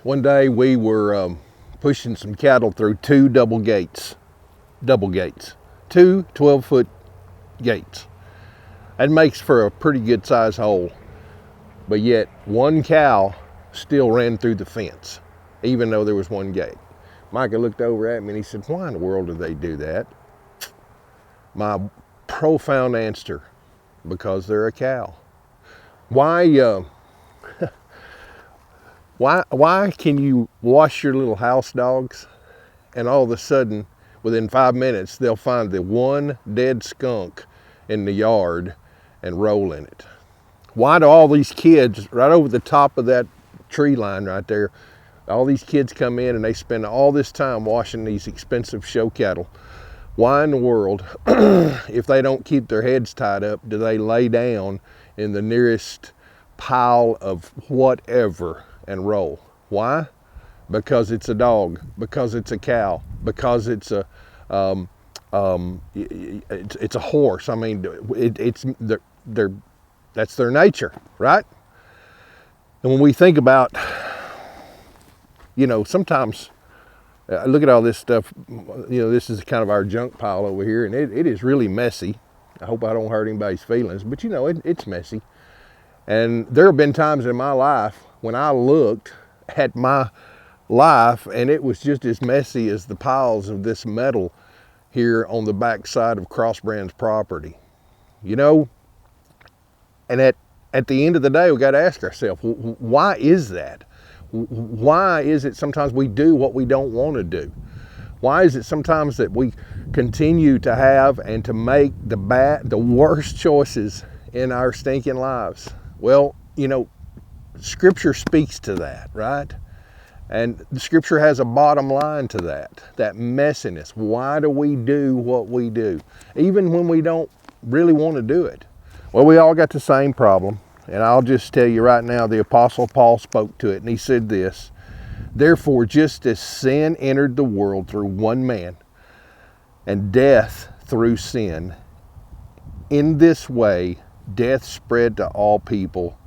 One day we were pushing some cattle through two double gates, two 12-foot gates. That makes for a pretty good size hole, but yet one cow still ran through the fence, even though there was one gate. Micah looked over at me and he said, "Why in the world do they do that?" My profound answer, because they're a cow. Why can you wash your little house dogs and all of a sudden, within 5 minutes, they'll find the one dead skunk in the yard and roll in it? Why do all these kids, right over the top of that tree line right there, all these kids come in and they spend all this time washing these expensive show cattle? Why in the world, if they don't keep their heads tied up, do they lay down in the nearest pile of whatever and roll? Why? Because it's a dog, because it's a cow, because it's a it's a horse. I mean, that's their nature, right? And when we think about, sometimes look at all this stuff. This is kind of our junk pile over here, and it is really messy. I hope I don't hurt anybody's feelings, but it's messy. And there have been times in my life when I looked at my life and it was just as messy as the piles of this metal here on the back side of Crossbrand's property. And at the end of the day, we got to ask ourselves, why is that? Why is it sometimes we do what we don't want to do? Why is it sometimes that we continue to have and to make the worst choices in our stinking lives? Well, Scripture speaks to that, right? And the Scripture has a bottom line to that messiness. Why do we do what we do, even when we don't really want to do it? Well, we all got the same problem, and I'll just tell you right now, the Apostle Paul spoke to it, and he said this: "Therefore, just as sin entered the world through one man, and death through sin, in this way death spread to all people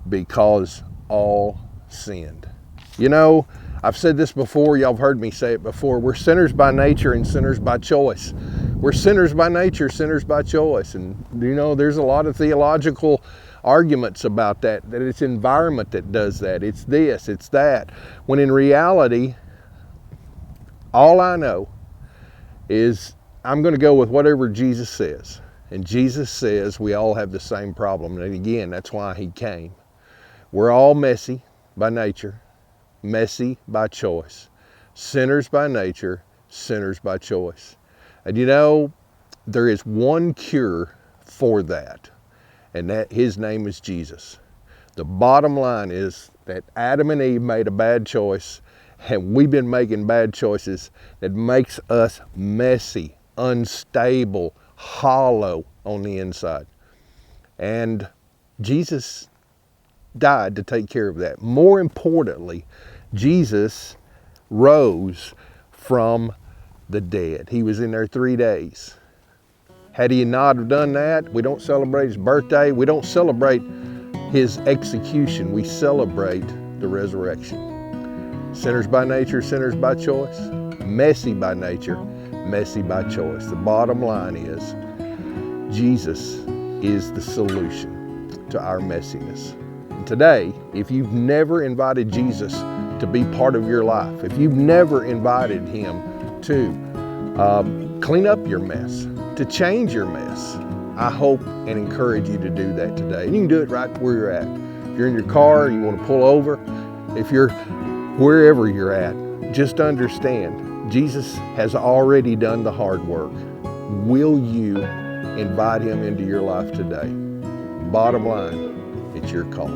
because all sinned." I've said this before, y'all have heard me say it before. We're sinners by nature and sinners by choice. We're sinners by nature, sinners by choice. And there's a lot of theological arguments about that it's environment that does that. It's this, it's that. When in reality, all I know is I'm going to go with whatever Jesus says. And Jesus says we all have the same problem. And again, that's why he came. We're all messy by nature, messy by choice. Sinners by nature, sinners by choice. And there is one cure for that, and that his name is Jesus. The bottom line is that Adam and Eve made a bad choice, and we've been making bad choices that makes us messy, unstable, hollow on the inside. And Jesus died to take care of that. More importantly, Jesus rose from the dead. He was in there 3 days. Had he not have done that, we don't celebrate his birthday. We don't celebrate his execution. We celebrate the resurrection. Sinners by nature, sinners by choice. Messy by nature, messy by choice. The bottom line is Jesus is the solution to our messiness. And today, if you've never invited Jesus to be part of your life, if you've never invited him to clean up your mess, to change your mess, I hope and encourage you to do that today. And you can do it right where you're at. If you're in your car, you want to pull over, if you're wherever you're at, just understand Jesus has already done the hard work. Will you invite him into your life today? Bottom line, it's your call.